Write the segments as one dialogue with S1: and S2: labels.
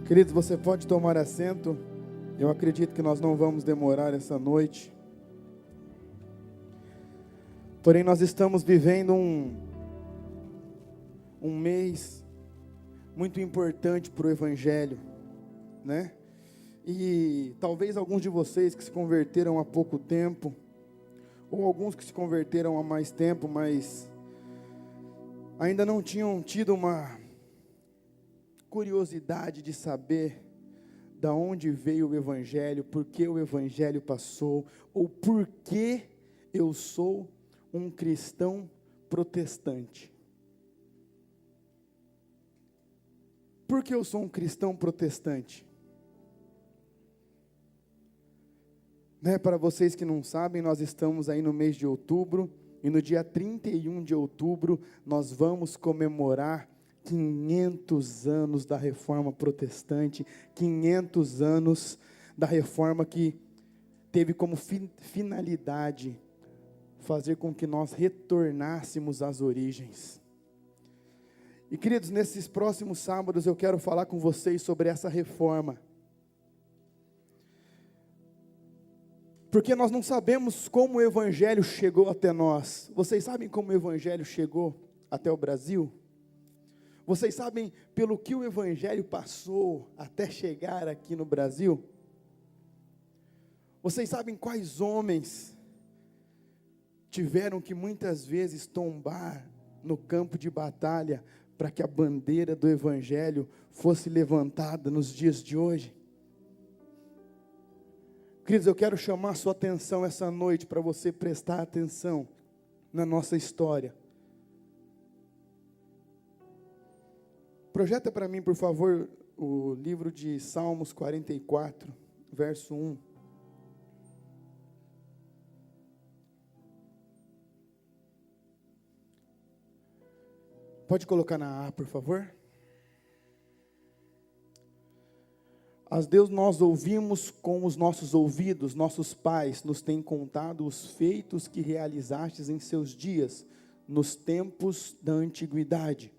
S1: Queridos, você pode tomar assento. Eu acredito que nós não vamos demorar essa noite. Porém, nós estamos vivendo um mês muito importante para o Evangelho, né? E talvez alguns de vocês que se converteram há pouco tempo, ou alguns que se converteram há mais tempo, mas ainda não tinham tido uma curiosidade de saber da onde veio o Evangelho, por que o Evangelho passou, ou por que eu sou um cristão protestante. Por que eu sou um cristão protestante? Para vocês que não sabem, nós estamos aí no mês de outubro, e no dia 31 de outubro, nós vamos comemorar 500 anos da Reforma Protestante, 500 anos da Reforma que teve como finalidade fazer com que nós retornássemos às origens. E queridos, nesses próximos sábados eu quero falar com vocês sobre essa reforma. Porque nós não sabemos como o Evangelho chegou até nós. Vocês sabem como o Evangelho chegou até o Brasil? Vocês sabem pelo que o Evangelho passou até chegar aqui no Brasil? Vocês sabem quais homens tiveram que muitas vezes tombar no campo de batalha para que a bandeira do Evangelho fosse levantada nos dias de hoje? Queridos, eu quero chamar a sua atenção essa noite para você prestar atenção na nossa história. Projeta para mim, por favor, o livro de Salmos 44, verso 1. Pode colocar na A, por favor. As Deus nós ouvimos com os nossos ouvidos, nossos pais nos têm contado os feitos que realizastes em seus dias, nos tempos da antiguidade.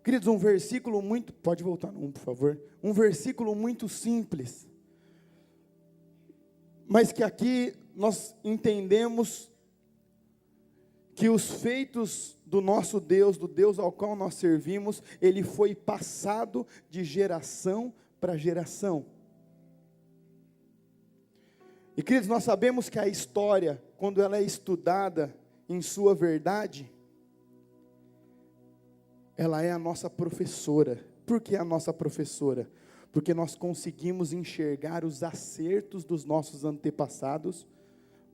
S1: Queridos, um versículo muito, pode voltar no 1, por favor, um versículo muito simples, mas que aqui nós entendemos que os feitos do nosso Deus, do Deus ao qual nós servimos, ele foi passado de geração para geração. E queridos, nós sabemos que a história, quando ela é estudada em sua verdade, ela é a nossa professora. Por que a nossa professora? Porque nós conseguimos enxergar os acertos dos nossos antepassados,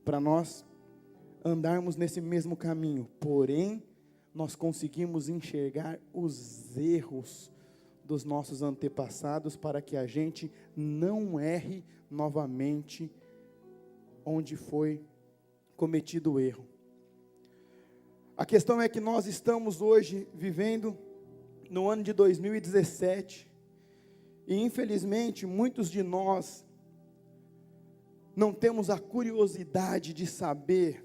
S1: para nós andarmos nesse mesmo caminho. Porém, nós conseguimos enxergar os erros dos nossos antepassados, para que a gente não erre novamente onde foi cometido o erro. A questão é que nós estamos hoje vivendo no ano de 2017, e infelizmente muitos de nós não temos a curiosidade de saber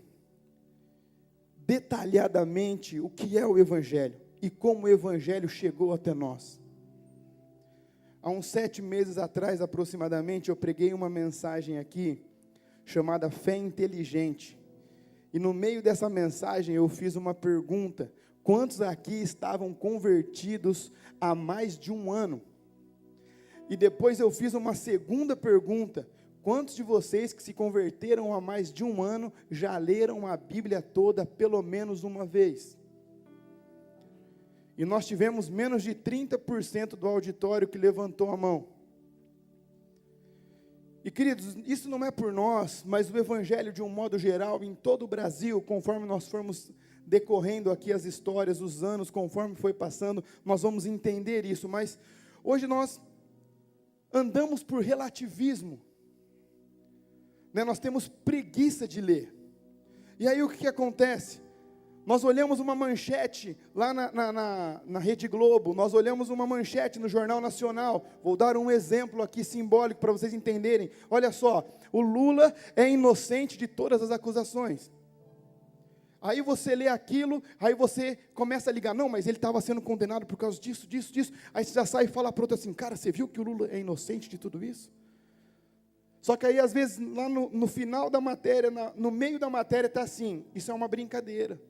S1: detalhadamente o que é o Evangelho e como o Evangelho chegou até nós. Há uns 7 meses atrás aproximadamente, eu preguei uma mensagem aqui, chamada Fé Inteligente. E no meio dessa mensagem eu fiz uma pergunta: quantos aqui estavam convertidos há mais de um ano? E depois eu fiz uma segunda pergunta: quantos de vocês que se converteram há mais de um ano já leram a Bíblia toda pelo menos uma vez? E nós tivemos menos de 30% do auditório que levantou a mão. E queridos, isso não é por nós, mas o Evangelho de um modo geral, em todo o Brasil, conforme nós formos decorrendo aqui as histórias, os anos, conforme foi passando, nós vamos entender isso. Mas hoje nós andamos por relativismo, né? Nós temos preguiça de ler. E aí o que acontece? Nós olhamos uma manchete lá na Rede Globo, nós olhamos uma manchete no Jornal Nacional. Vou dar um exemplo aqui simbólico para vocês entenderem. Olha só, o Lula é inocente de todas as acusações. Aí você lê aquilo, aí você começa a ligar, não, mas ele estava sendo condenado por causa disso, disso, disso. Aí você já sai e fala para outro assim, cara, você viu que o Lula é inocente de tudo isso? Só que aí, às vezes, lá no final da matéria, no meio da matéria, está assim, isso é uma brincadeira.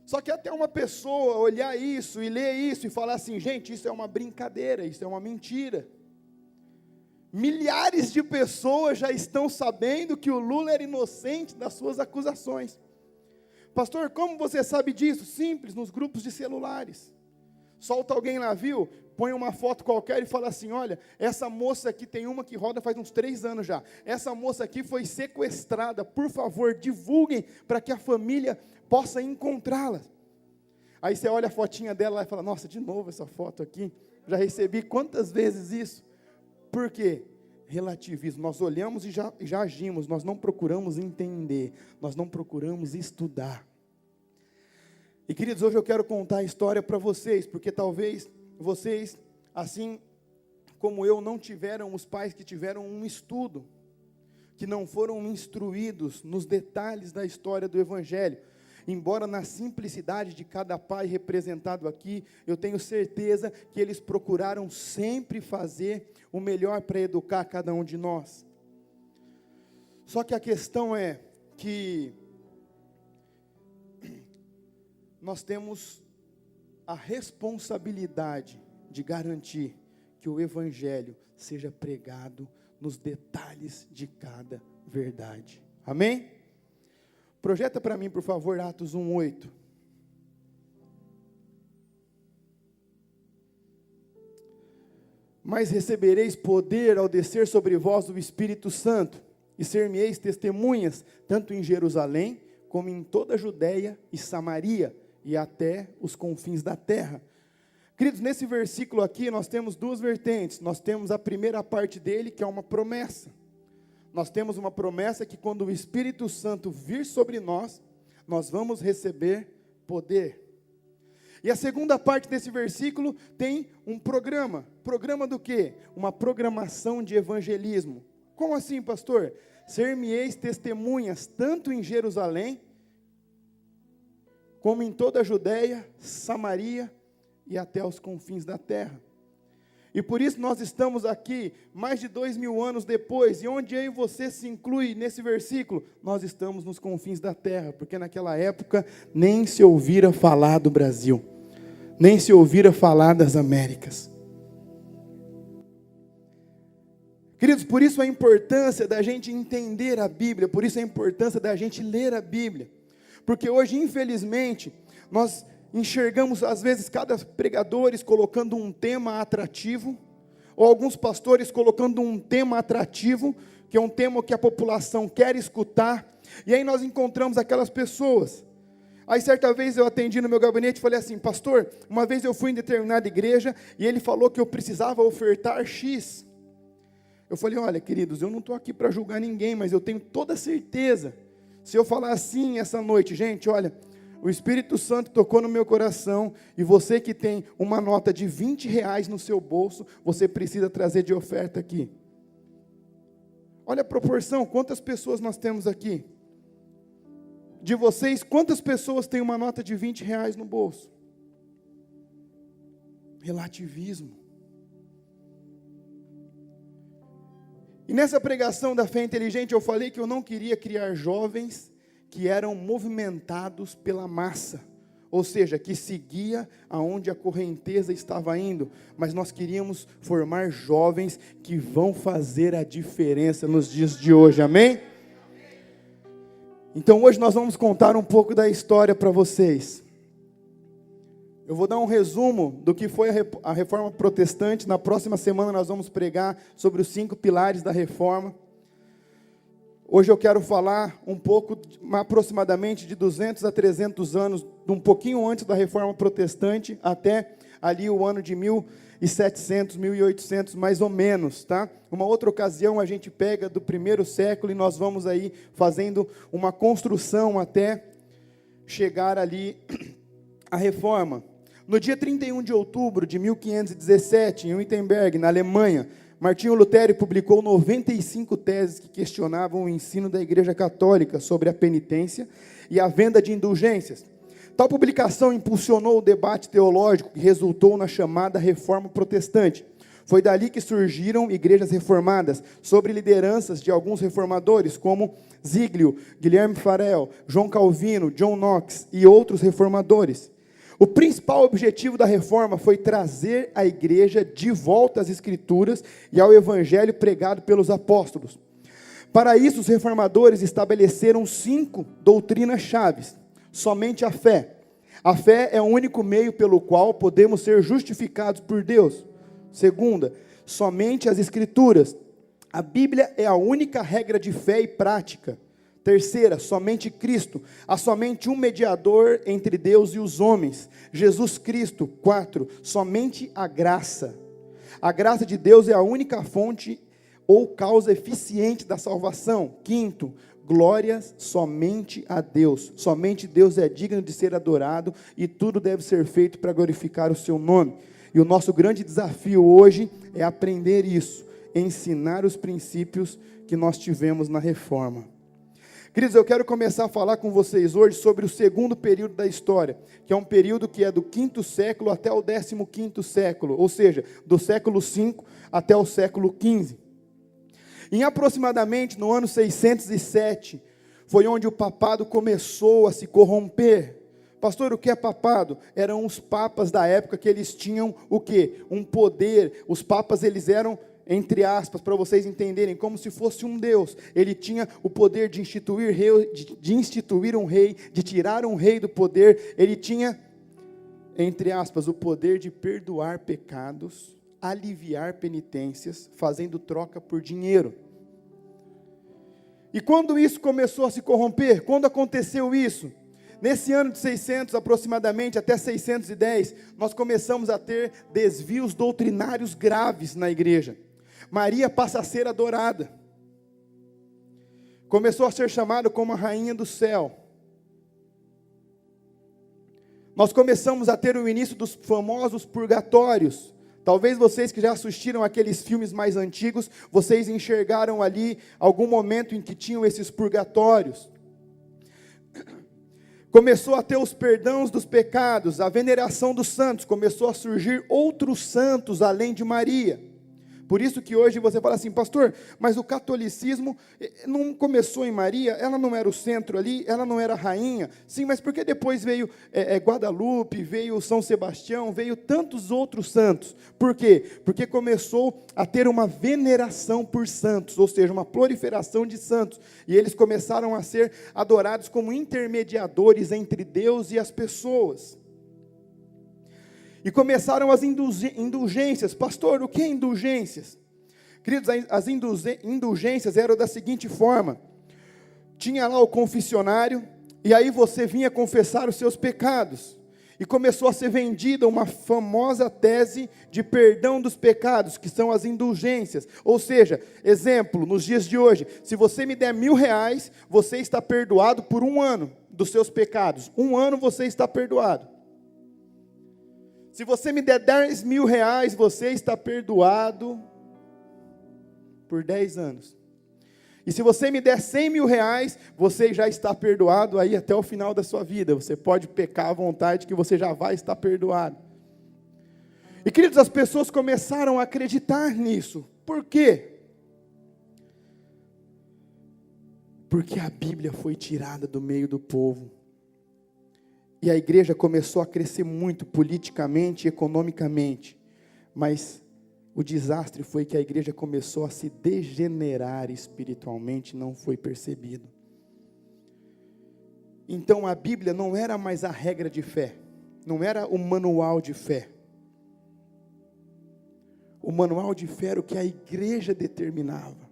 S1: Só que até uma pessoa olhar isso e ler isso e falar assim, gente, isso é uma brincadeira, isso é uma mentira. Milhares de pessoas já estão sabendo que o Lula era inocente das suas acusações. Pastor, como você sabe disso? Simples, nos grupos de celulares. Solta alguém lá, viu? Põe uma foto qualquer e fala assim, olha, essa moça aqui tem uma que roda faz uns 3 anos já. Essa moça aqui foi sequestrada, por favor, divulguem para que a família possa encontrá-la. Aí você olha a fotinha dela e fala, nossa, de novo essa foto aqui. Já recebi quantas vezes isso? Por quê? Relativismo. Nós olhamos e já agimos, nós não procuramos entender, nós não procuramos estudar. E queridos, hoje eu quero contar a história para vocês, porque talvez vocês, assim como eu, não tiveram os pais que tiveram um estudo, que não foram instruídos nos detalhes da história do Evangelho. Embora na simplicidade de cada pai representado aqui, eu tenho certeza que eles procuraram sempre fazer o melhor para educar cada um de nós. Só que a questão é que nós temos a responsabilidade de garantir que o Evangelho seja pregado nos detalhes de cada verdade. Amém? Projeta para mim, por favor, Atos 1:8. Mas recebereis poder ao descer sobre vós o Espírito Santo, e ser-me-eis testemunhas, tanto em Jerusalém, como em toda a Judeia e Samaria, e até os confins da terra. Queridos, nesse versículo aqui, nós temos 2 vertentes. Nós temos a primeira parte dele, que é uma promessa. Nós temos uma promessa que quando o Espírito Santo vir sobre nós, nós vamos receber poder. E a segunda parte desse versículo tem um programa. Programa do quê? Uma programação de evangelismo. Como assim, pastor? Ser-me-eis testemunhas, tanto em Jerusalém, como em toda a Judeia, Samaria e até os confins da terra. E por isso nós estamos aqui, mais de 2000 anos depois, e onde eu e você se inclui nesse versículo? Nós estamos nos confins da terra, porque naquela época nem se ouvira falar do Brasil, nem se ouvira falar das Américas. Queridos, por isso a importância da gente entender a Bíblia, por isso a importância da gente ler a Bíblia, porque hoje, infelizmente, nós enxergamos, às vezes, cada pregadores colocando um tema atrativo, ou alguns pastores colocando um tema atrativo, que é um tema que a população quer escutar, e aí nós encontramos aquelas pessoas. Aí certa vez eu atendi no meu gabinete e falei assim, pastor, uma vez eu fui em determinada igreja, e ele falou que eu precisava ofertar X. Eu falei, olha queridos, eu não estou aqui para julgar ninguém, mas eu tenho toda certeza, se eu falar assim essa noite, gente, olha, o Espírito Santo tocou no meu coração, e você que tem uma nota de R$20 no seu bolso, você precisa trazer de oferta aqui. Olha a proporção, quantas pessoas nós temos aqui? De vocês, quantas pessoas têm uma nota de R$20 no bolso? Relativismo. E nessa pregação da fé inteligente, eu falei que eu não queria criar jovens que eram movimentados pela massa, ou seja, que seguia aonde a correnteza estava indo, mas nós queríamos formar jovens que vão fazer a diferença nos dias de hoje, amém? Então hoje nós vamos contar um pouco da história para vocês. Eu vou dar um resumo do que foi a reforma protestante. Na próxima semana nós vamos pregar sobre os 5 pilares da reforma. Hoje eu quero falar um pouco, aproximadamente de 200 a 300 anos, de um pouquinho antes da Reforma Protestante, até ali o ano de 1700, 1800, mais ou menos, tá? Uma outra ocasião a gente pega do 1º século e nós vamos aí fazendo uma construção até chegar ali à Reforma. No dia 31 de outubro de 1517, em Wittenberg, na Alemanha, Martinho Lutero publicou 95 teses que questionavam o ensino da Igreja Católica sobre a penitência e a venda de indulgências. Tal publicação impulsionou o debate teológico que resultou na chamada Reforma Protestante. Foi dali que surgiram igrejas reformadas, sob lideranças de alguns reformadores, como Zwinglio, Guilherme Farel, João Calvino, John Knox e outros reformadores. O principal objetivo da reforma foi trazer a igreja de volta às Escrituras e ao Evangelho pregado pelos apóstolos. Para isso, os reformadores estabeleceram 5 doutrinas chaves. Somente a fé. A fé é o único meio pelo qual podemos ser justificados por Deus. Segunda, somente as Escrituras. A Bíblia é a única regra de fé e prática. Terceira, somente Cristo. Há somente um mediador entre Deus e os homens, Jesus Cristo. 4, somente a graça. A graça de Deus é a única fonte ou causa eficiente da salvação. 5, glórias somente a Deus. Somente Deus é digno de ser adorado e tudo deve ser feito para glorificar o seu nome. E o nosso grande desafio hoje é aprender isso, ensinar os princípios que nós tivemos na reforma. Queridos, eu quero começar a falar com vocês hoje sobre o segundo período da história, que é um período que é do 5º século até o 15º século, ou seja, do século V até o século XV. Em aproximadamente no ano 607, foi onde o papado começou a se corromper. Pastor, o que é papado? Eram os papas da época que eles tinham o quê? Um poder. Os papas, eles eram, entre aspas, para vocês entenderem, como se fosse um Deus. Ele tinha o poder de instituir um rei, de tirar um rei do poder. Ele tinha, entre aspas, o poder de perdoar pecados, aliviar penitências, fazendo troca por dinheiro. E quando isso começou a se corromper? Quando aconteceu isso? Nesse ano de 600, aproximadamente, até 610, nós começamos a ter desvios doutrinários graves na igreja. Maria passa a ser adorada. Começou a ser chamada como a rainha do céu. Nós começamos a ter o início dos famosos purgatórios. Talvez vocês que já assistiram aqueles filmes mais antigos, vocês enxergaram ali algum momento em que tinham esses purgatórios. Começou a ter os perdões dos pecados, a veneração dos santos, começou a surgir outros santos além de Maria. Por isso que hoje você fala assim, pastor, mas o catolicismo não começou em Maria, ela não era o centro ali, ela não era a rainha. Sim, mas por que depois veio Guadalupe, veio São Sebastião, veio tantos outros santos? Por quê? Porque começou a ter uma veneração por santos, ou seja, uma proliferação de santos. E eles começaram a ser adorados como intermediadores entre Deus e as pessoas. E começaram as indulgências. Pastor, o que é indulgências? Queridos, as indulgências eram da seguinte forma. Tinha lá o confessionário, e aí você vinha confessar os seus pecados. E começou a ser vendida uma famosa tese de perdão dos pecados, que são as indulgências. Ou seja, exemplo, nos dias de hoje, se você me der R$1.000, você está perdoado por 1 ano dos seus pecados. 1 ano você está perdoado. Se você me der R$10.000, você está perdoado por 10 anos. E se você me der R$100.000, você já está perdoado aí até o final da sua vida. Você pode pecar à vontade que você já vai estar perdoado. E queridos, as pessoas começaram a acreditar nisso. Por quê? Porque a Bíblia foi tirada do meio do povo. E a igreja começou a crescer muito politicamente e economicamente. Mas o desastre foi que a igreja começou a se degenerar espiritualmente, não foi percebido. Então a Bíblia não era mais a regra de fé, não era o manual de fé. O manual de fé era o que a igreja determinava.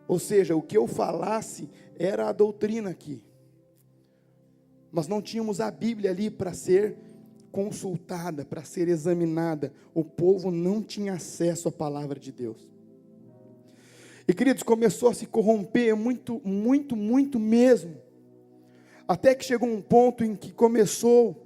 S1: Ou seja, o que eu falasse era a doutrina aqui. Nós não tínhamos a Bíblia ali para ser consultada, para ser examinada. O povo não tinha acesso à palavra de Deus. E queridos, começou a se corromper muito, muito, muito mesmo. Até que chegou um ponto em que começou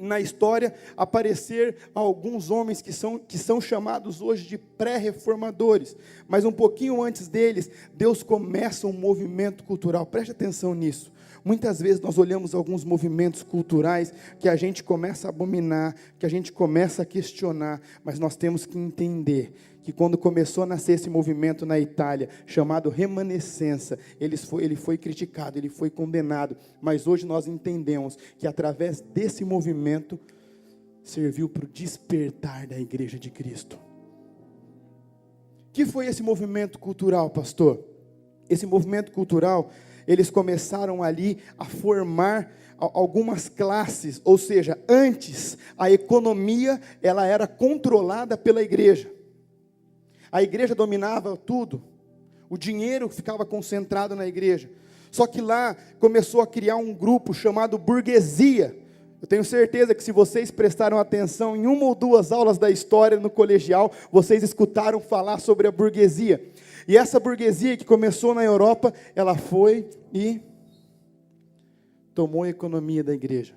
S1: na história aparecer alguns homens que são chamados hoje de pré-reformadores, mas um pouquinho antes deles, Deus começa um movimento cultural. Preste atenção nisso. Muitas vezes nós olhamos alguns movimentos culturais que a gente começa a abominar, que a gente começa a questionar, mas nós temos que entender que quando começou a nascer esse movimento na Itália, chamado Remanescença, ele foi criticado, ele foi condenado, mas hoje nós entendemos que através desse movimento, serviu para o despertar da igreja de Cristo. O que foi esse movimento cultural, pastor? Esse movimento cultural, eles começaram ali a formar algumas classes, ou seja, antes a economia ela era controlada pela igreja. A igreja dominava tudo, o dinheiro ficava concentrado na igreja. Só que lá começou a criar um grupo chamado burguesia. Eu tenho certeza que se vocês prestaram atenção em uma ou duas aulas da história no colegial, vocês escutaram falar sobre a burguesia. E essa burguesia que começou na Europa, ela foi e tomou a economia da igreja.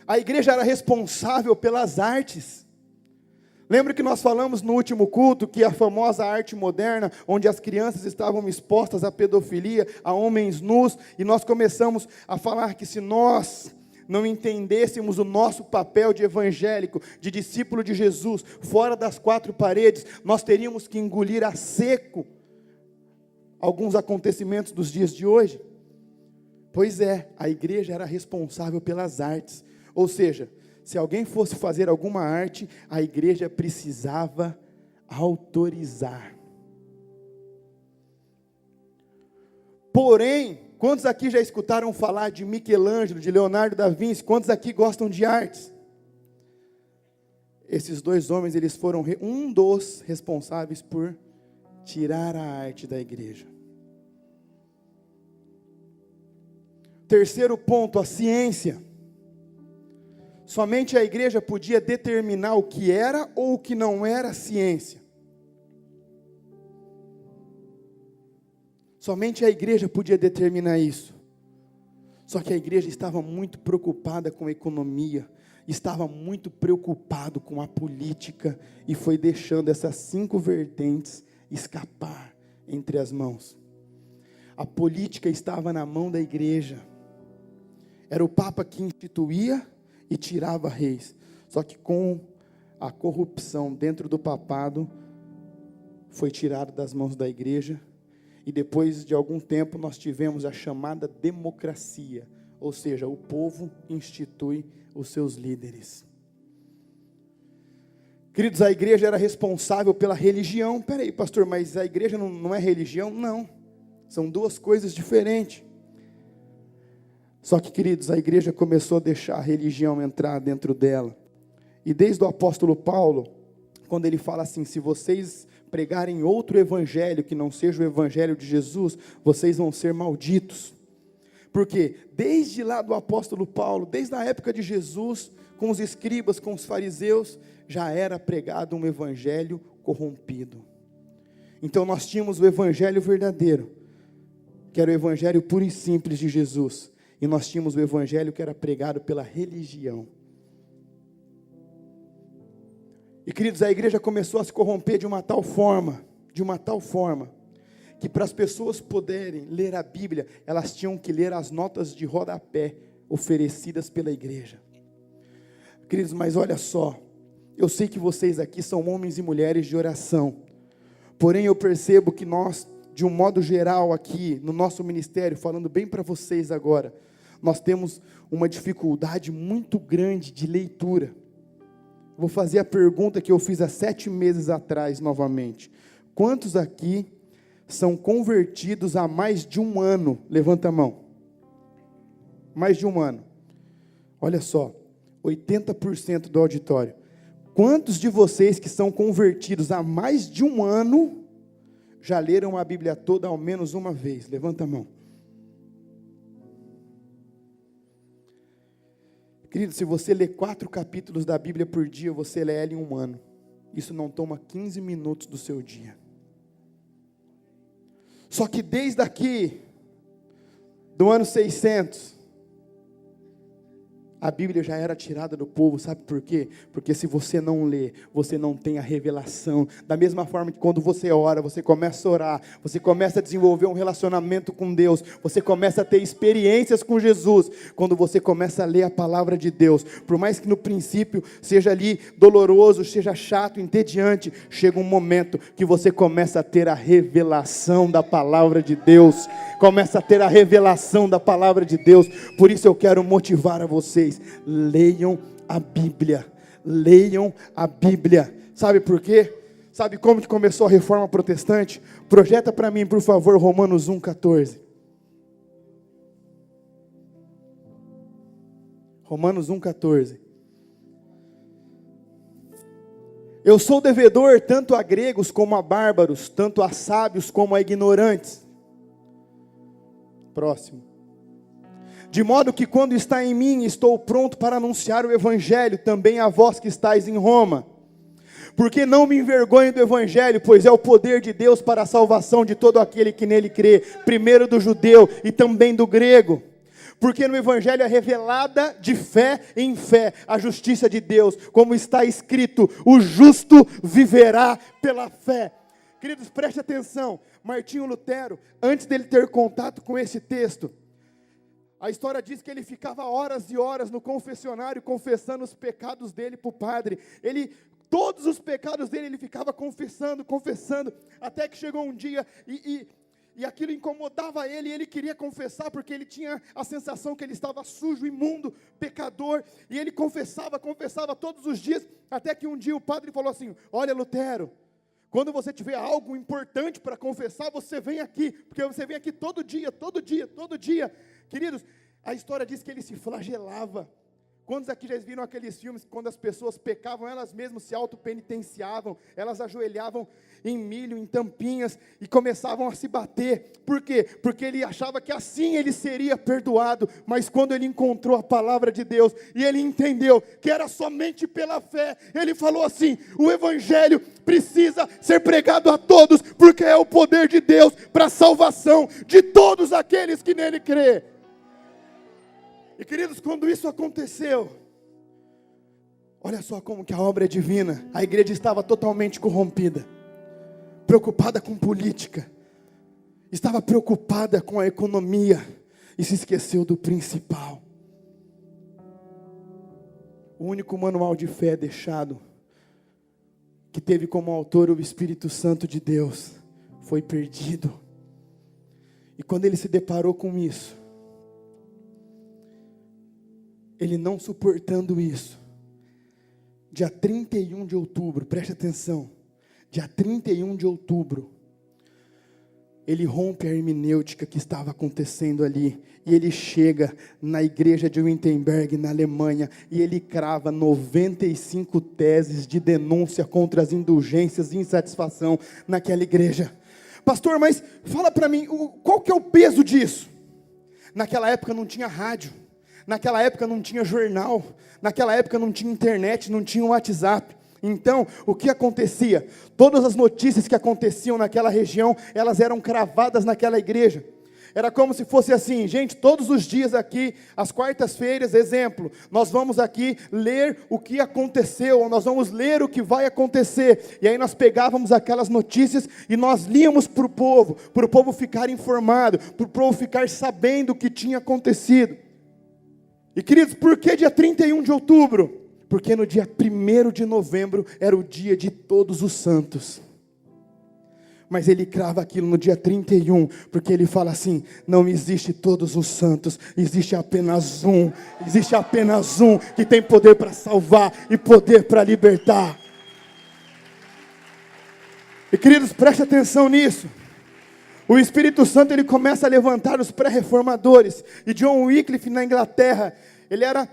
S1: A igreja era responsável pelas artes. Lembra que nós falamos no último culto que a famosa arte moderna, onde as crianças estavam expostas à pedofilia, a homens nus, e nós começamos a falar que se nós não entendêssemos o nosso papel de evangélico, de discípulo de Jesus, fora das quatro paredes, nós teríamos que engolir a seco alguns acontecimentos dos dias de hoje. Pois é, a igreja era responsável pelas artes, ou seja, se alguém fosse fazer alguma arte, a igreja precisava autorizar. Porém, quantos aqui já escutaram falar de Michelangelo, de Leonardo da Vinci? Quantos aqui gostam de artes? Esses dois homens, eles foram um dos responsáveis por tirar a arte da igreja. Terceiro ponto, a ciência. Somente a igreja podia determinar o que era ou o que não era ciência. Somente a igreja podia determinar isso. Só que a igreja estava muito preocupada com a economia, estava muito preocupado com a política e foi deixando essas 5 vertentes escapar entre as mãos. A política estava na mão da igreja. Era o Papa que instituía e tirava reis. Só que com a corrupção dentro do papado, foi tirado das mãos da igreja. E depois de algum tempo nós tivemos a chamada democracia. Ou seja, o povo institui os seus líderes. Queridos, a igreja era responsável pela religião. Peraí, pastor, mas a igreja não é religião? Não, são duas coisas diferentes. Só que, queridos, a igreja começou a deixar a religião entrar dentro dela. E desde o apóstolo Paulo, quando ele fala assim, se vocês pregarem outro evangelho que não seja o evangelho de Jesus, vocês vão ser malditos. Porque desde lá do apóstolo Paulo, desde a época de Jesus, com os escribas, com os fariseus, já era pregado um evangelho corrompido. Então nós tínhamos o evangelho verdadeiro, que era o evangelho puro e simples de Jesus. E nós tínhamos o evangelho que era pregado pela religião. E queridos, a igreja começou a se corromper de uma tal forma, que para as pessoas poderem ler a Bíblia, elas tinham que ler as notas de rodapé oferecidas pela igreja. Queridos, mas olha só, eu sei que vocês aqui são homens e mulheres de oração, porém eu percebo que nós, de um modo geral aqui, no nosso ministério, falando bem para vocês agora, nós temos uma dificuldade muito grande de leitura. Vou fazer a pergunta que eu fiz há 7 meses atrás novamente. Quantos aqui são convertidos há mais de 1 ano? Levanta a mão. Mais de 1 ano. Olha só, 80% do auditório. Quantos de vocês que são convertidos há mais de 1 ano já leram a Bíblia toda ao menos uma vez? Levanta a mão. Querido, se você lê 4 capítulos da Bíblia por dia, você lê ela em 1 ano. Isso não toma 15 minutos do seu dia. Só que desde aqui, do ano 600, a Bíblia já era tirada do povo, sabe por quê? Porque se você não lê, você não tem a revelação. Da mesma forma que quando você ora, você começa a orar, você começa a desenvolver um relacionamento com Deus, você começa a ter experiências com Jesus, quando você começa a ler a palavra de Deus, por mais que no princípio seja ali doloroso, seja chato, entediante, chega um momento que você começa a ter a revelação da palavra de Deus, começa a ter a revelação da palavra de Deus. Por isso eu quero motivar a vocês, leiam a Bíblia, leiam a Bíblia. Sabe por quê? Sabe como que começou a reforma protestante? Projeta para mim, por favor, Romanos 1,14. Romanos 1,14. Eu sou devedor tanto a gregos como a bárbaros, tanto a sábios como a ignorantes. Próximo. De modo que quando está em mim, estou pronto para anunciar o Evangelho, também a vós que estáis em Roma. Porque não me envergonho do Evangelho, pois é o poder de Deus para a salvação de todo aquele que nele crê, primeiro do judeu e também do grego. Porque no Evangelho é revelada de fé em fé a justiça de Deus, como está escrito, o justo viverá pela fé. Queridos, preste atenção, Martinho Lutero, antes dele ter contato com esse texto, a história diz que ele ficava horas e horas no confessionário confessando os pecados dele para o padre. Todos os pecados dele ele ficava confessando, até que chegou um dia e aquilo incomodava ele, e ele queria confessar, porque ele tinha a sensação que ele estava sujo, imundo, pecador, e ele confessava todos os dias, até que um dia o padre falou assim: olha, Lutero, quando você tiver algo importante para confessar, você vem aqui, porque você vem aqui todo dia. Queridos, a história diz que ele se flagelava. Quantos aqui já viram aqueles filmes, quando as pessoas pecavam, elas mesmas se autopenitenciavam, elas ajoelhavam em milho, em tampinhas, e começavam a se bater. Por quê? Porque ele achava que assim ele seria perdoado, mas quando ele encontrou a palavra de Deus, e ele entendeu que era somente pela fé, ele falou assim: o Evangelho precisa ser pregado a todos, porque é o poder de Deus para a salvação de todos aqueles que nele crê. E queridos, quando isso aconteceu, olha só como que a obra é divina. A igreja estava totalmente corrompida, preocupada com política, estava preocupada com a economia, e se esqueceu do principal. O único manual de fé deixado, que teve como autor o Espírito Santo de Deus, foi perdido. E quando ele se deparou com isso, ele não suportando isso, dia 31 de outubro, preste atenção, dia 31 de outubro, ele rompe a hermenêutica que estava acontecendo ali, e ele chega na igreja de Wittenberg, na Alemanha, e ele crava 95 teses de denúncia contra as indulgências e insatisfação naquela igreja. Pastor, mas fala para mim, qual que é o peso disso? Naquela época não tinha rádio, naquela época não tinha jornal, naquela época não tinha internet, não tinha WhatsApp. Então, o que acontecia? Todas as notícias que aconteciam naquela região, elas eram cravadas naquela igreja. Era como se fosse assim: gente, todos os dias aqui, às quartas-feiras, exemplo, nós vamos aqui ler o que aconteceu, ou nós vamos ler o que vai acontecer. E aí nós pegávamos aquelas notícias e nós líamos para o povo ficar informado, para o povo ficar sabendo o que tinha acontecido. E queridos, por que dia 31 de outubro? Porque no dia 1º de novembro era o dia de todos os santos. Mas ele crava aquilo no dia 31, porque ele fala assim: não existe todos os santos, existe apenas um que tem poder para salvar e poder para libertar. E queridos, preste atenção nisso. O Espírito Santo ele começa a levantar os pré-reformadores. E John Wycliffe, na Inglaterra, ele era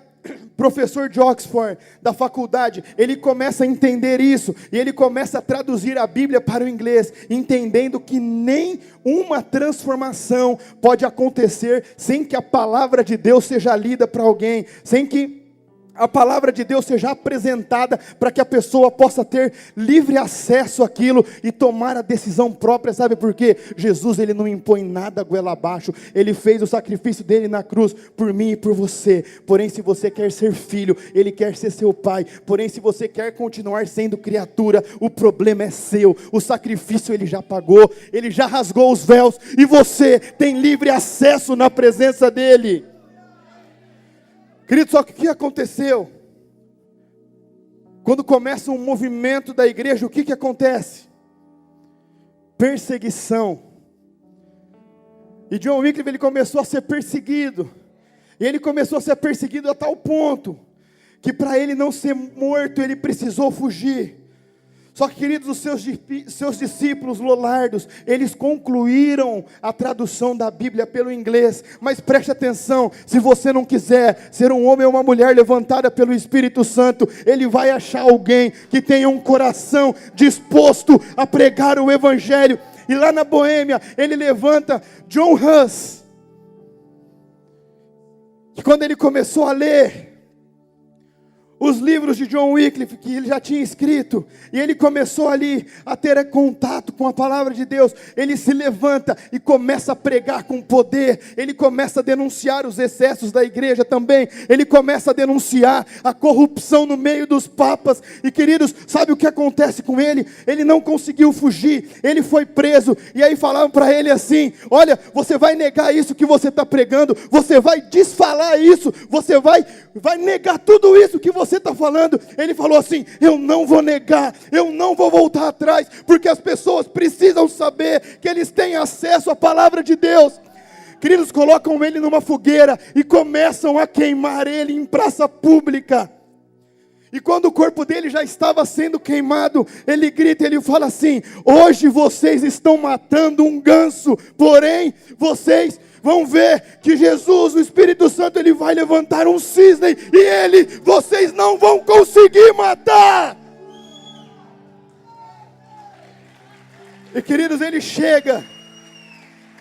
S1: professor de Oxford, da faculdade, ele começa a entender isso, e ele começa a traduzir a Bíblia para o inglês, entendendo que nenhuma transformação pode acontecer sem que a palavra de Deus seja lida para alguém, sem que a palavra de Deus seja apresentada para que a pessoa possa ter livre acesso àquilo e tomar a decisão própria. Sabe por quê? Jesus, ele não impõe nada goela abaixo. Ele fez o sacrifício dele na cruz por mim e por você. Porém, se você quer ser filho, ele quer ser seu pai. Porém, se você quer continuar sendo criatura, o problema é seu. O sacrifício ele já pagou, ele já rasgou os véus e você tem livre acesso na presença dele. Querido, só que o que aconteceu? Quando começa um movimento da igreja, o que acontece? Perseguição. E John Wycliffe, ele começou a ser perseguido. E ele começou a ser perseguido a tal ponto, que para ele não ser morto, ele precisou fugir. Só que, queridos, os seus discípulos lollardos, eles concluíram a tradução da Bíblia pelo inglês. Mas preste atenção, se você não quiser ser um homem ou uma mulher levantada pelo Espírito Santo, ele vai achar alguém que tenha um coração disposto a pregar o Evangelho. E lá na Boêmia, ele levanta John Huss, que quando ele começou a ler os livros de John Wycliffe, que ele já tinha escrito, e ele começou ali a ter contato com a palavra de Deus, ele se levanta e começa a pregar com poder, ele começa a denunciar os excessos da igreja também, ele começa a denunciar a corrupção no meio dos papas, e queridos, sabe o que acontece com ele? Ele não conseguiu fugir, ele foi preso, e aí falavam para ele assim: olha, você vai negar isso que você está pregando, você vai desfalar isso, você vai negar tudo isso que você está falando. Ele falou assim: eu não vou negar, eu não vou voltar atrás, porque as pessoas precisam saber que eles têm acesso à palavra de Deus. Queridos, colocam ele numa fogueira e começam a queimar ele em praça pública. E quando o corpo dele já estava sendo queimado, ele grita, ele fala assim: hoje vocês estão matando um ganso, porém vocês vão ver que Jesus, o Espírito Santo, ele vai levantar um cisne, e vocês não vão conseguir matar. E queridos, ele chega,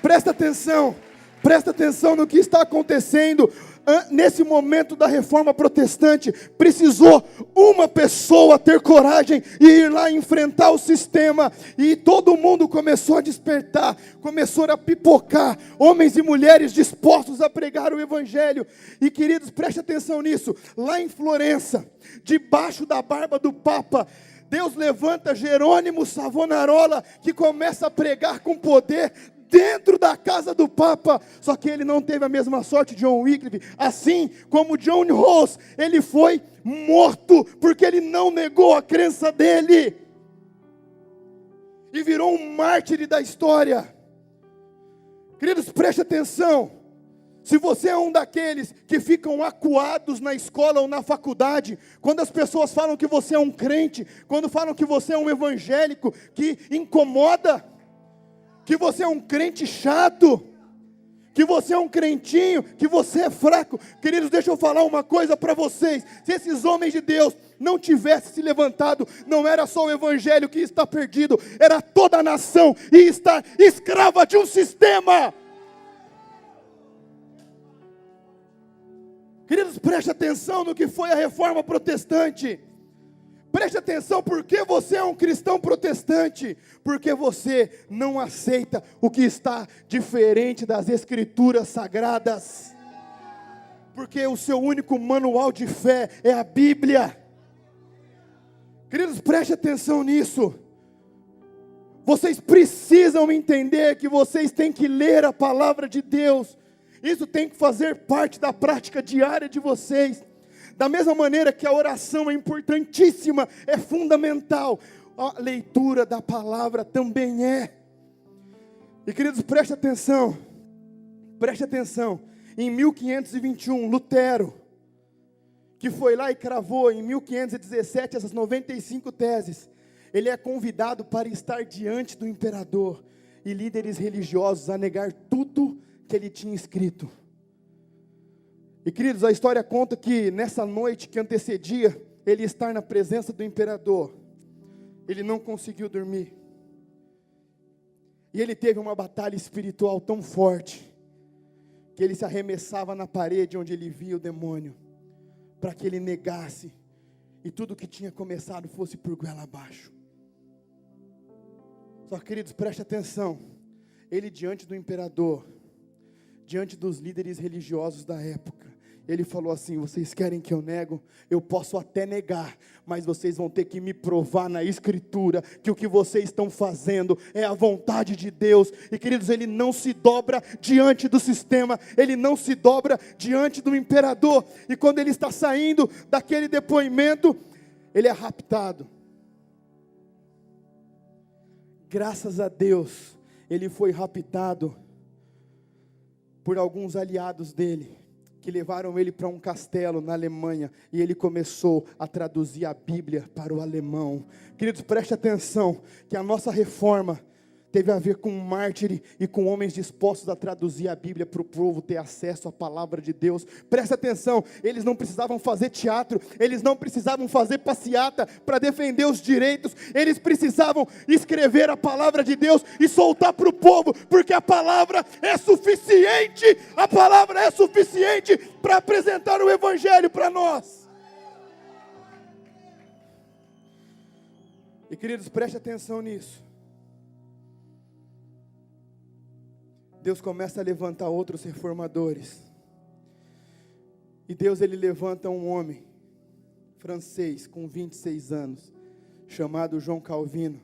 S1: presta atenção no que está acontecendo. Nesse momento da reforma protestante, precisou uma pessoa ter coragem e ir lá enfrentar o sistema, e todo mundo começou a despertar, começou a pipocar, homens e mulheres dispostos a pregar o Evangelho. E queridos, preste atenção nisso, lá em Florença, debaixo da barba do Papa, Deus levanta Jerônimo Savonarola, que começa a pregar com poder dentro da casa do Papa. Só que ele não teve a mesma sorte de John Wycliffe, assim como John Huss, ele foi morto, porque ele não negou a crença dele, e virou um mártir da história. Queridos, preste atenção, se você é um daqueles que ficam acuados na escola ou na faculdade, quando as pessoas falam que você é um crente, quando falam que você é um evangélico, que incomoda, que você é um crente chato, que você é um crentinho, que você é fraco. Queridos, deixa eu falar uma coisa para vocês: se esses homens de Deus não tivessem se levantado, não era só o evangelho que está perdido, era toda a nação e está escrava de um sistema. Queridos, preste atenção no que foi a reforma protestante. Preste atenção, porque você é um cristão protestante, porque você não aceita o que está diferente das escrituras sagradas, porque o seu único manual de fé é a Bíblia. Queridos, preste atenção nisso. Vocês precisam entender que vocês têm que ler a palavra de Deus. Isso tem que fazer parte da prática diária de vocês. Da mesma maneira que a oração é importantíssima, é fundamental, a leitura da palavra também é. E queridos, preste atenção. Em 1521, Lutero, que foi lá e cravou em 1517 essas 95 teses, ele é convidado para estar diante do imperador e líderes religiosos a negar tudo que ele tinha escrito. E queridos, a história conta que nessa noite que antecedia ele estar na presença do imperador, ele não conseguiu dormir. E ele teve uma batalha espiritual tão forte, que ele se arremessava na parede onde ele via o demônio, para que ele negasse e tudo que tinha começado fosse por goela abaixo. Só, queridos, preste atenção. Ele, diante do imperador, diante dos líderes religiosos da época, ele falou assim: vocês querem que eu nego? Eu posso até negar, mas vocês vão ter que me provar na Escritura que o que vocês estão fazendo é a vontade de Deus. E, queridos, ele não se dobra diante do sistema, ele não se dobra diante do imperador. E quando ele está saindo daquele depoimento, ele é raptado. Graças a Deus, ele foi raptado por alguns aliados dele, que levaram ele para um castelo na Alemanha, e ele começou a traduzir a Bíblia para o alemão. Queridos, preste atenção, que a nossa reforma teve a ver com um mártir e com homens dispostos a traduzir a Bíblia para o povo ter acesso à palavra de Deus. Preste atenção, eles não precisavam fazer teatro, eles não precisavam fazer passeata para defender os direitos, eles precisavam escrever a palavra de Deus e soltar para o povo, porque a palavra é suficiente para apresentar o Evangelho para nós. E, queridos, preste atenção nisso. Deus começa a levantar outros reformadores. E Deus, ele levanta um homem francês com 26 anos, chamado João Calvino.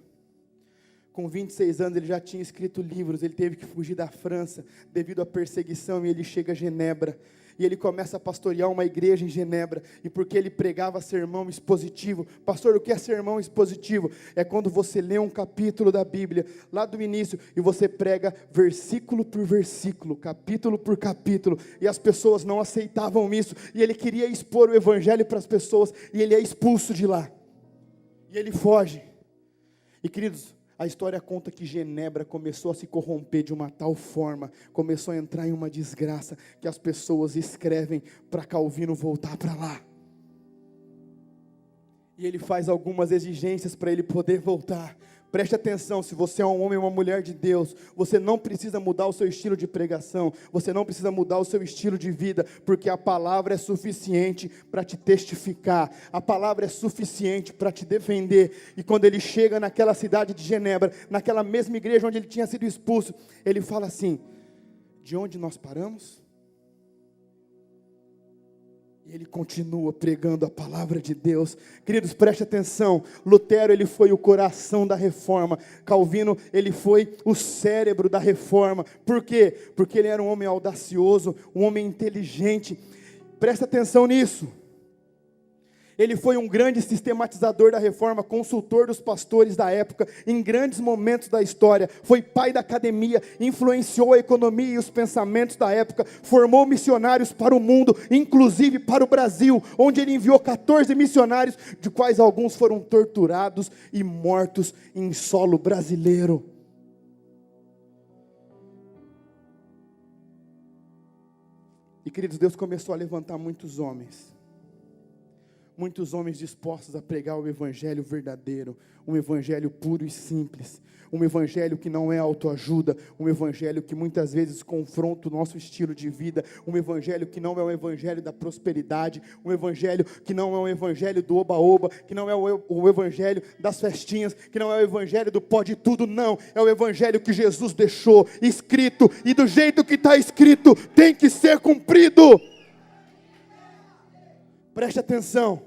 S1: Com 26 anos ele já tinha escrito livros, ele teve que fugir da França devido à perseguição, e ele chega a Genebra. E ele começa a pastorear uma igreja em Genebra, e porque ele pregava sermão expositivo. Pastor, o que é sermão expositivo? É quando você lê um capítulo da Bíblia, lá do início, e você prega versículo por versículo, capítulo por capítulo, e as pessoas não aceitavam isso, e ele queria expor o Evangelho para as pessoas, e ele é expulso de lá, e ele foge. E, queridos, a história conta que Genebra começou a se corromper de uma tal forma, começou a entrar em uma desgraça, que as pessoas escrevem para Calvino voltar para lá. E ele faz algumas exigências para ele poder voltar. Preste atenção, se você é um homem ou uma mulher de Deus, você não precisa mudar o seu estilo de pregação, você não precisa mudar o seu estilo de vida, porque a palavra é suficiente para te testificar, a palavra é suficiente para te defender. E quando ele chega naquela cidade de Genebra, naquela mesma igreja onde ele tinha sido expulso, ele fala assim: de onde nós paramos? E ele continua pregando a palavra de Deus. Queridos, preste atenção. Lutero, ele foi o coração da reforma. Calvino, ele foi o cérebro da reforma. Por quê? Porque ele era um homem audacioso, um homem inteligente. Preste atenção nisso. Ele foi um grande sistematizador da reforma, consultor dos pastores da época, em grandes momentos da história. Foi pai da academia, influenciou a economia e os pensamentos da época, formou missionários para o mundo, inclusive para o Brasil, onde ele enviou 14 missionários, de quais alguns foram torturados e mortos em solo brasileiro. E, queridos, Deus começou a levantar muitos homens dispostos a pregar o Evangelho verdadeiro, um Evangelho puro e simples, um Evangelho que não é autoajuda, um Evangelho que muitas vezes confronta o nosso estilo de vida, um Evangelho que não é o Evangelho da prosperidade, um Evangelho que não é o Evangelho do oba-oba, que não é o Evangelho das festinhas, que não é o Evangelho do pode tudo, não, é o Evangelho que Jesus deixou escrito, e do jeito que está escrito, tem que ser cumprido. Preste atenção,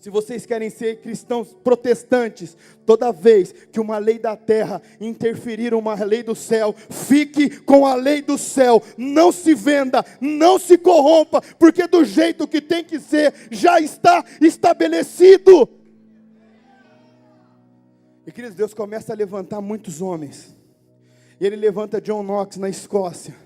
S1: se vocês querem ser cristãos protestantes, toda vez que uma lei da terra interferir uma lei do céu, fique com a lei do céu, não se venda, não se corrompa, porque do jeito que tem que ser, já está estabelecido. E, queridos, Deus começa a levantar muitos homens, e Ele levanta John Knox na Escócia,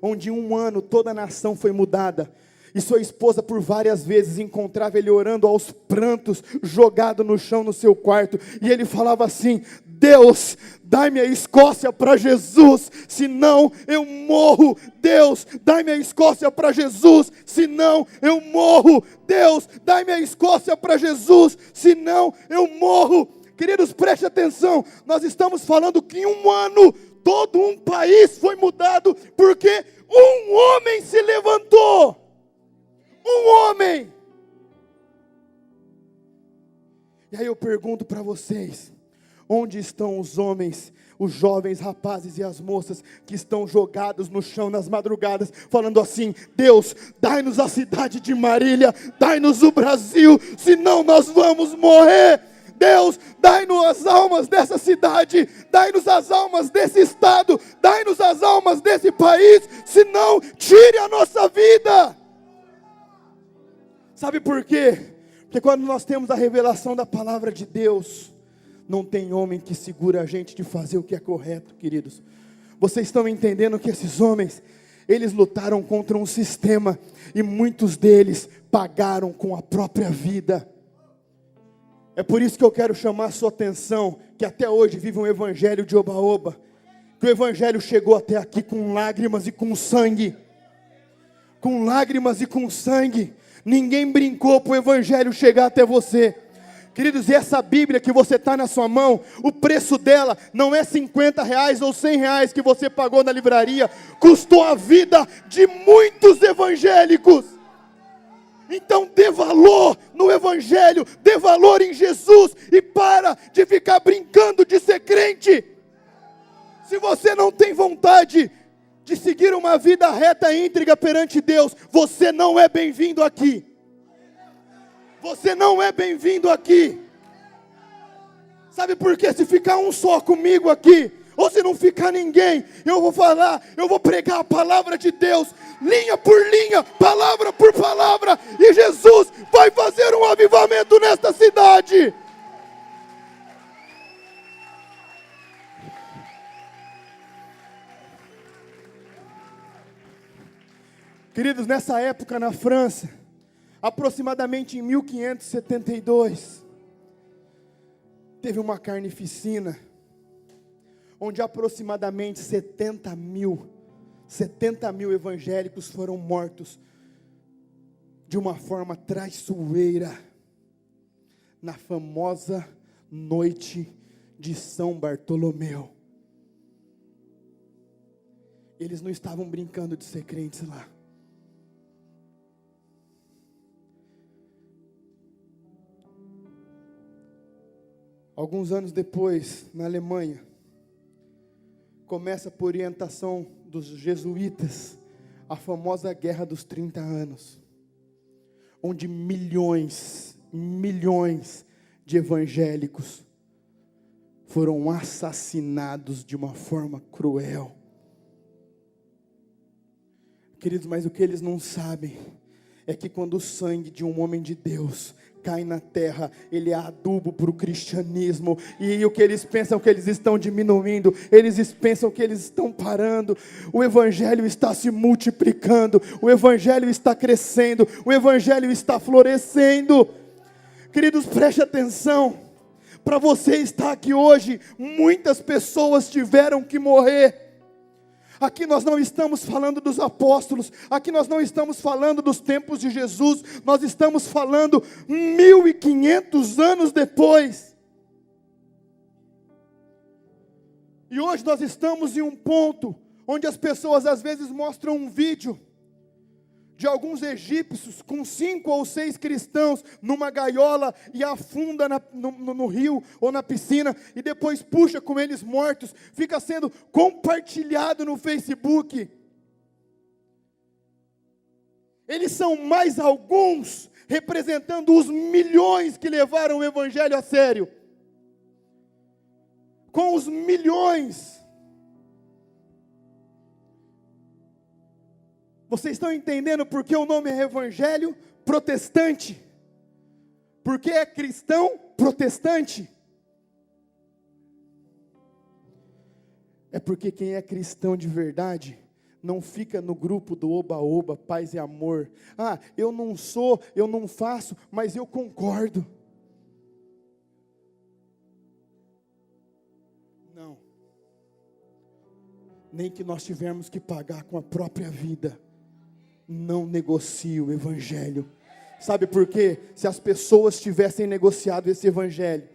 S1: onde em um ano toda a nação foi mudada. E sua esposa por várias vezes encontrava ele orando aos prantos, jogado no chão no seu quarto. E ele falava assim: Deus, dai-me a Escócia para Jesus, senão eu morro. Deus, dai-me a Escócia para Jesus, senão eu morro. Deus, dai-me a Escócia para Jesus, senão eu morro. Queridos, preste atenção. Nós estamos falando que em um ano todo um país foi mudado, porque um homem se levantou. Um homem. E aí eu pergunto para vocês: onde estão os homens, os jovens rapazes e as moças que estão jogados no chão nas madrugadas, falando assim: Deus, dai-nos a cidade de Marília, dai-nos o Brasil, senão nós vamos morrer. Deus, dai-nos as almas dessa cidade, dai-nos as almas desse estado, dai-nos as almas desse país, senão tire a nossa vida. Sabe por quê? Porque quando nós temos a revelação da palavra de Deus, não tem homem que segura a gente de fazer o que é correto, queridos. Vocês estão entendendo que esses homens, eles lutaram contra um sistema, e muitos deles pagaram com a própria vida. É por isso que eu quero chamar a sua atenção, que até hoje vive um evangelho de oba-oba, que o evangelho chegou até aqui com lágrimas e com sangue, com lágrimas e com sangue. Ninguém brincou para o evangelho chegar até você. Queridos, e essa Bíblia que você está na sua mão, o preço dela não é 50 reais ou 100 reais que você pagou na livraria, custou a vida de muitos evangélicos. Então dê valor no evangelho, dê valor em Jesus, e para de ficar brincando de ser crente. Se você não tem vontade de seguir uma vida reta e íntegra perante Deus, você não é bem-vindo aqui. Você não é bem-vindo aqui. Sabe por quê? Se ficar um só comigo aqui, ou se não ficar ninguém, eu vou falar, eu vou pregar a palavra de Deus, linha por linha, palavra por palavra, e Jesus vai fazer um avivamento nesta cidade. Queridos, nessa época na França, aproximadamente em 1572, teve uma carnificina, onde aproximadamente 70 mil evangélicos foram mortos, de uma forma traiçoeira, na famosa noite de São Bartolomeu. Eles não estavam brincando de ser crentes lá. Alguns anos depois, na Alemanha, começa por orientação dos jesuítas, a famosa Guerra dos 30 Anos, onde milhões de evangélicos foram assassinados de uma forma cruel. Queridos, mas o que eles não sabem é que quando o sangue de um homem de Deus cai na terra, ele é adubo para o cristianismo, e o que eles pensam que eles estão diminuindo, eles pensam que eles estão parando. O evangelho está se multiplicando, o evangelho está crescendo, o evangelho está florescendo. Queridos, preste atenção, para você estar aqui hoje, muitas pessoas tiveram que morrer. Aqui nós não estamos falando dos apóstolos, aqui nós não estamos falando dos tempos de Jesus, nós estamos falando 1500 anos depois. E hoje nós estamos em um ponto onde as pessoas às vezes mostram um vídeo de alguns egípcios com 5 ou 6 cristãos numa gaiola e afunda no rio ou na piscina, e depois puxa com eles mortos, fica sendo compartilhado no Facebook. Eles são mais alguns representando os milhões que levaram o evangelho a sério. Com os milhões, vocês estão entendendo por que o nome é evangelho protestante? Porque é cristão protestante? É porque quem é cristão de verdade não fica no grupo do oba-oba, paz e amor. Ah, eu não sou, eu não faço, mas eu concordo. Não. Nem que nós tivermos que pagar com a própria vida. Não negocie o evangelho. Sabe por quê? Se as pessoas tivessem negociado esse evangelho,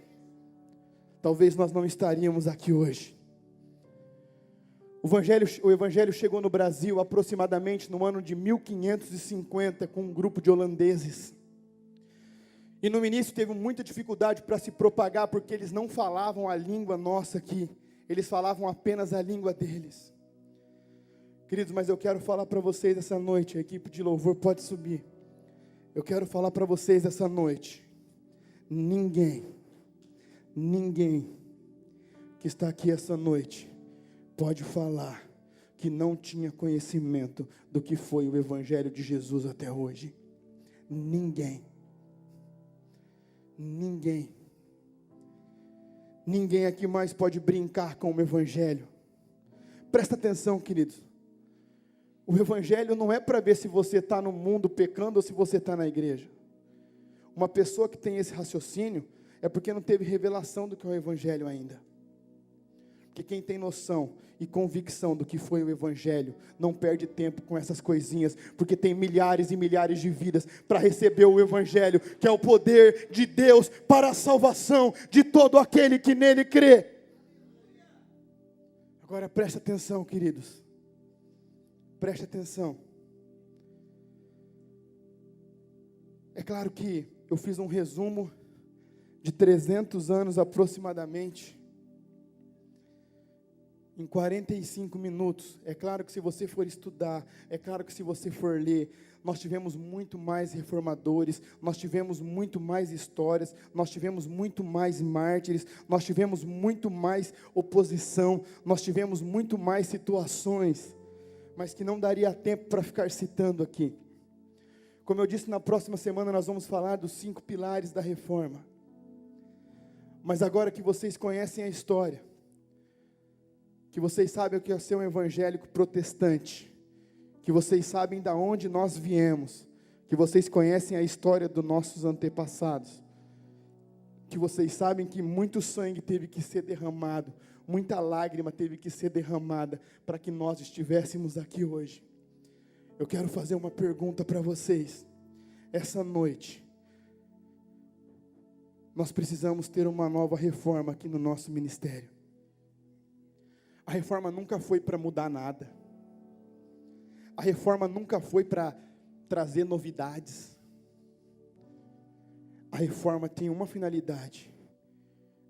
S1: talvez nós não estaríamos aqui hoje. O evangelho chegou no Brasil aproximadamente no ano de 1550 com um grupo de holandeses. E no início teve muita dificuldade para se propagar, porque eles não falavam a língua nossa aqui, eles falavam apenas a língua deles. Queridos, mas eu quero falar para vocês essa noite, a equipe de louvor pode subir. Eu quero falar para vocês essa noite, ninguém que está aqui essa noite pode falar que não tinha conhecimento do que foi o Evangelho de Jesus até hoje. Ninguém aqui mais pode brincar com o Evangelho. Presta atenção, queridos. O Evangelho não é para ver se você está no mundo pecando ou se você está na igreja. Uma pessoa que tem esse raciocínio é porque não teve revelação do que é o Evangelho ainda. Porque quem tem noção e convicção do que foi o Evangelho, não perde tempo com essas coisinhas, porque tem milhares e milhares de vidas para receber o Evangelho, que é o poder de Deus para a salvação de todo aquele que nele crê. Agora preste atenção, queridos, preste atenção. É claro que eu fiz um resumo de 300 anos aproximadamente, em 45 minutos. É claro que se você for estudar, é claro que se você for ler, nós tivemos muito mais reformadores, nós tivemos muito mais histórias, nós tivemos muito mais mártires, nós tivemos muito mais oposição, nós tivemos muito mais situações, mas que não daria tempo para ficar citando aqui. Como eu disse, na próxima semana nós vamos falar dos 5 pilares da reforma. Mas agora que vocês conhecem a história, que vocês sabem o que é ser um evangélico protestante, que vocês sabem de onde nós viemos, que vocês conhecem a história dos nossos antepassados, que vocês sabem que muito sangue teve que ser derramado, muita lágrima teve que ser derramada para que nós estivéssemos aqui hoje. Eu quero fazer uma pergunta para vocês. Essa noite, nós precisamos ter uma nova reforma aqui no nosso ministério. A reforma nunca foi para mudar nada. A reforma nunca foi para trazer novidades. A reforma tem uma finalidade: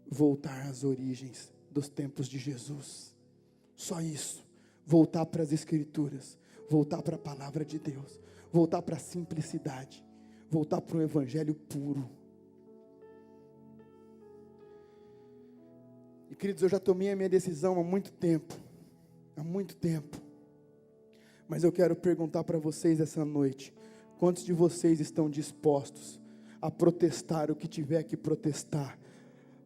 S1: voltar às origens dos tempos de Jesus. Só isso. Voltar para as Escrituras. Voltar para a palavra de Deus. Voltar para a simplicidade. Voltar para um evangelho puro. E queridos, eu já tomei a minha decisão há muito tempo. Mas eu quero perguntar para vocês essa noite: quantos de vocês estão dispostos a protestar o que tiver que protestar,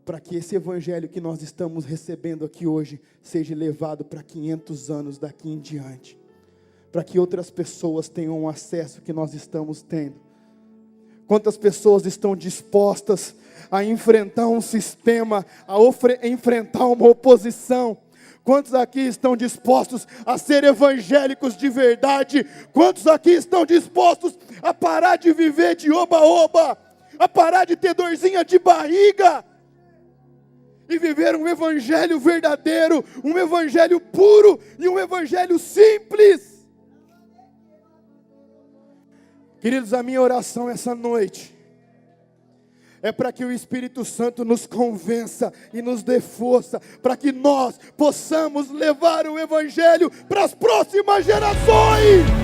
S1: para que esse evangelho que nós estamos recebendo aqui hoje seja levado para 500 anos daqui em diante, para que outras pessoas tenham o acesso que nós estamos tendo? Quantas pessoas estão dispostas a enfrentar um sistema, a enfrentar uma oposição? Quantos aqui estão dispostos a ser evangélicos de verdade? Quantos aqui estão dispostos a parar de viver de oba-oba, a parar de ter dorzinha de barriga e viver um evangelho verdadeiro, um evangelho puro e um evangelho simples? Queridos, a minha oração essa noite é para que o Espírito Santo nos convença e nos dê força, para que nós possamos levar o evangelho para as próximas gerações.